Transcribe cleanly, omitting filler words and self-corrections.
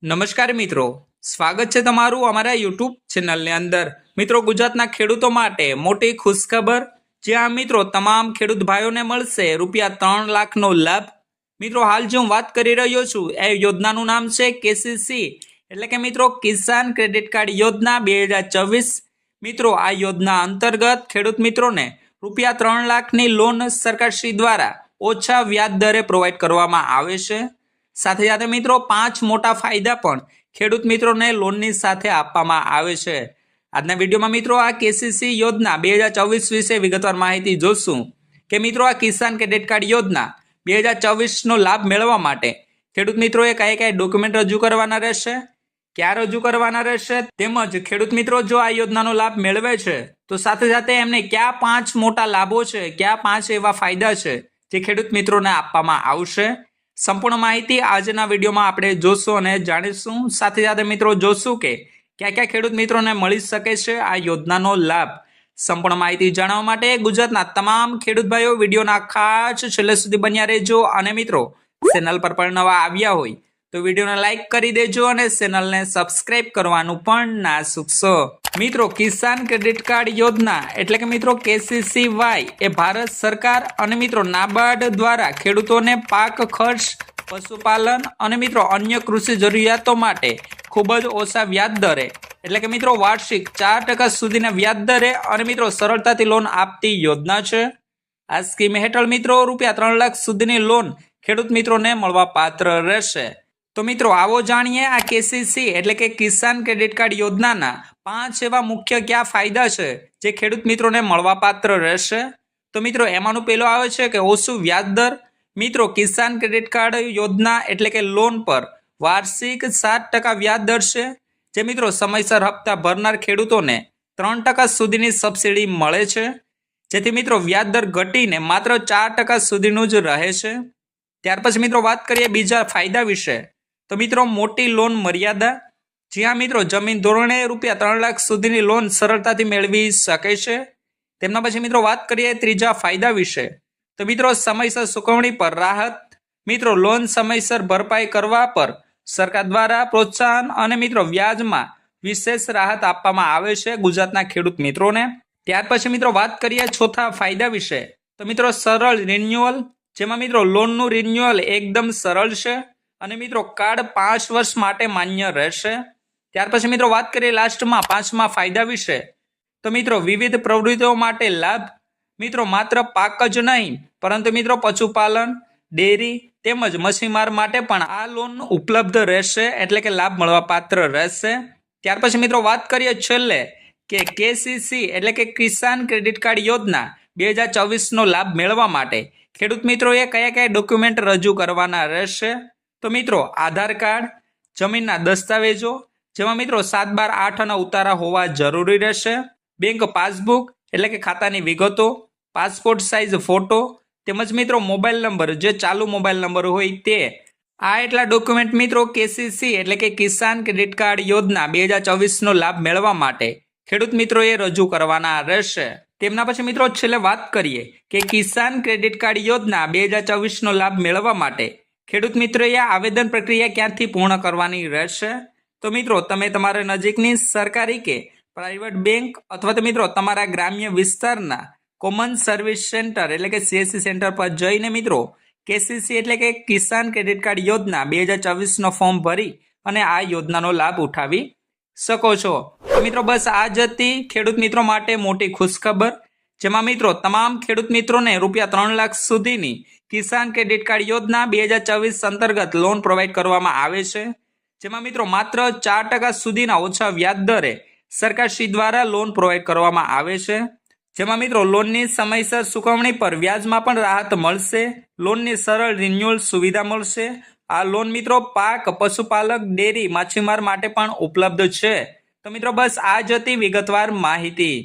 નમસ્કાર મિત્રો, સ્વાગત છે તમારું અમારા યુટ્યુબ ચેનલની અંદર। મિત્રો, ગુજરાતના ખેડૂતો માટે મોટી ખુશખબર, જ્યાં મિત્રો તમામ ખેડૂત ભાઈઓને મળશે ₹3 લાખનો લાભ। મિત્રો, હાલ જે હું વાત કરી રહ્યો છું એ યોજનાનું નામ છે કેસીસી, એટલે કે મિત્રો કિસાન ક્રેડિટ કાર્ડ યોજના 2024। મિત્રો, આ યોજના અંતર્ગત ખેડૂત મિત્રોને ₹3 લાખની લોન સરકારશ્રી દ્વારા ઓછા વ્યાજ દરે પ્રોવાઈડ કરવામાં આવે છે। સાથે સાથે મિત્રો 5 મોટા ફાયદા પણ ખેડૂત મિત્રોને લોનની સાથે આપવામાં આવે છે। આજના વિડીયોમાં મિત્રો આ કેસીસી યોજના 2024 વિશે વિગતવાર માહિતી જોશું કે મિત્રો આ કિસાન ક્રેડિટ કાર્ડ યોજના 2024નો લાભ મેળવવા માટે ખેડૂત મિત્રોએ કયા કયા ડોક્યુમેન્ટ રજૂ કરવાના રહેશે, ક્યાં રજૂ કરવાના રહેશે, તેમજ ખેડૂત મિત્રો જો આ યોજનાનો લાભ મેળવે છે તો સાથે સાથે એમને કયા 5 મોટા લાભો છે, કયા 5 એવા ફાયદા છે જે ખેડૂત મિત્રોને આપવામાં આવશે। સંપૂર્ણ માહિતી આજના વિડીયોમાં આપણે જોશું અને જાણીશું। સાથે સાથે મિત્રો જોશું કે ક્યાં ક્યાં ખેડૂત મિત્રોને મળી શકે છે આ યોજનાનો લાભ। સંપૂર્ણ માહિતી જાણવા માટે ગુજરાતના તમામ ખેડૂત ભાઈઓ વિડીયોના ખાસ છેલ્લે સુધી બન્યા રહેજો। અને મિત્રો ચેનલ પર પણ નવા આવ્યા હોય તો વિડીયોને લાઈક કરી દેજો અને ચેનલને સબસ્ક્રાઇબ કરવાનું પણ ના ચૂકશો। મિત્રો, કિસાન ક્રેડિટ કાર્ડ યોજના એટલે કે મિત્રો કેસીસીવાય એ ભારત સરકાર અને મિત્રો નાબાર્ડ દ્વારા ખેડૂતોને પાક ખર્ચ, પશુપાલન અને મિત્રો અન્ય કૃષિ જરૂરિયાતો માટે ખૂબ જ ઓછા વ્યાજ દરે એટલે કે મિત્રો વાર્ષિક 4% સુધીના વ્યાજ દરે અને મિત્રો સરળતાથી લોન આપતી યોજના છે। આ સ્કીમ હેઠળ મિત્રો ₹3 લાખ સુધીની લોન ખેડૂત મિત્રોને મળવા પાત્ર રહેશે। તો મિત્રો આવો જાણીએ આ કેસીસી એટલે કે કિસાન ક્રેડિટ કાર્ડ યોજનાના 5 એવા મુખ્ય કયા ફાયદા છે જે ખેડૂત મિત્રોને મળવા પાત્ર રહેશે। તો મિત્રો એમાંનું પહેલો આવે છે કે ઓછું વ્યાજ દર। મિત્રો કિસાન ક્રેડિટ કાર્ડ યોજના એટલે કે લોન પર વાર્ષિક 7% વ્યાજ દર છે, જે મિત્રો સમયસર હપ્તા ભરનાર ખેડૂતોને 3% સુધીની સબસિડી મળે છે, જેથી મિત્રો વ્યાજ દર ઘટીને માત્ર 4% સુધીનું જ રહે છે। ત્યાર પછી મિત્રો વાત કરીએ બીજા ફાયદા વિશે, તો મિત્રો મોટી લોન મર્યાદા, જ્યાં મિત્રો જમીન ધોરણે ₹3 લાખ સુધીની લોન સરળતાથી મેળવી શકે છે। તેમના પછી મિત્રો વાત કરીએ ત્રીજા ફાયદા વિશે, તો મિત્રો સમયસર ચૂકવણી પર રાહત। મિત્રો લોન સમયસર ભરપાઈ કરવા પર સરકાર દ્વારા પ્રોત્સાહન અને મિત્રો વ્યાજમાં વિશેષ રાહત આપવામાં આવે છે ગુજરાતના ખેડૂત મિત્રોને। ત્યાર પછી મિત્રો વાત કરીએ ચોથા ફાયદા વિશે, તો મિત્રો સરળ રિન્યુઅલ, જેમાં મિત્રો લોનનું રિન્યુઅલ એકદમ સરળ છે અને મિત્રો કાર્ડ 5 વર્ષ માટે માન્ય રહેશે। ત્યાર પછી મિત્રો વાત કરીએ લાસ્ટમાં 5મા ફાયદા વિશે, તો મિત્રો વિવિધ પ્રવૃત્તિઓ માટે લાભ। મિત્રો માત્ર પાક જ નહીં પરંતુ મિત્રો પશુપાલન, ડેરી તેમજ મચ્છીમાર માટે પણ આ લોન ઉપલબ્ધ રહેશે, એટલે કે લાભ મળવા પાત્ર રહેશે। ત્યાર પછી મિત્રો વાત કરીએ છેલ્લે કે કેસીસી એટલે કે કિસાન ક્રેડિટ કાર્ડ યોજના 2024નો લાભ મેળવવા માટે ખેડૂત મિત્રોએ કયા કયા ડોક્યુમેન્ટ રજૂ કરવાના રહેશે। તો મિત્રો આધાર કાર્ડ, જમીનના દસ્તાવેજો જેમાં મિત્રો 7/12/8 ઉતારા હોવા જરૂરી રહેશે, બેંક પાસબુક એટલે કે ખાતાની વિગતો, પાસપોર્ટ સાઇઝ ફોટો તેમજ મિત્રો મોબાઈલ નંબર, જે ચાલુ મોબાઈલ નંબર હોય તે। આ એટલા ડોક્યુમેન્ટ મિત્રો કેસીસી એટલે કે કિસાન ક્રેડિટ કાર્ડ યોજના 2024નો લાભ મેળવવા માટે ખેડૂત મિત્રોએ રજૂ કરવાના રહેશે। તેમના પછી મિત્રો છેલ્લે વાત કરીએ કે કિસાન ક્રેડિટ કાર્ડ યોજના 2024નો લાભ મેળવવા માટે ખેડૂત મિત્રોએ આવેદન પ્રક્રિયા ક્યાંથી પૂર્ણ કરવાની રહેશે। તો મિત્રો તમે તમારા નજીકની સરકારી કે પ્રાઇવેટ બેંક અથવા તો મિત્રો તમારા ગ્રામ્ય વિસ્તારના કોમન સર્વિસ સેન્ટર એટલે કે સીએસસી સેન્ટર પર જઈને મિત્રો કેસીસી એટલે કે કિસાન ક્રેડિટ કાર્ડ યોજના 2024નો ફોર્મ ભરી અને આ યોજનાનો લાભ ઉઠાવી શકો છો। તો મિત્રો બસ આ જ હતી ખેડૂત મિત્રો માટે મોટી ખુશખબર, જેમાં મિત્રો તમામ ખેડૂત મિત્રોને ₹3 લાખ સુધીની કિસાન ક્રેડિટ કાર્ડ યોજના 2024 અંતર્ગત લોન પ્રોવાઈડ કરવામાં આવે છે, જેમાં મિત્રો માત્ર 4% સુધીના ઓછા વ્યાજ દરે સરકારશ્રી દ્વારા લોન પ્રોવાઈડ કરવામાં આવે છે, જેમાં મિત્રો લોનની સમયસર ચૂકવણી પર વ્યાજમાં પણ રાહત મળશે, લોનની સરળ રિન્યુઅલ સુવિધા મળશે। આ લોન મિત્રો પાક, પશુપાલક, ડેરી, માછીમાર માટે પણ ઉપલબ્ધ છે। તો મિત્રો બસ આ જ હતી વિગતવાર માહિતી।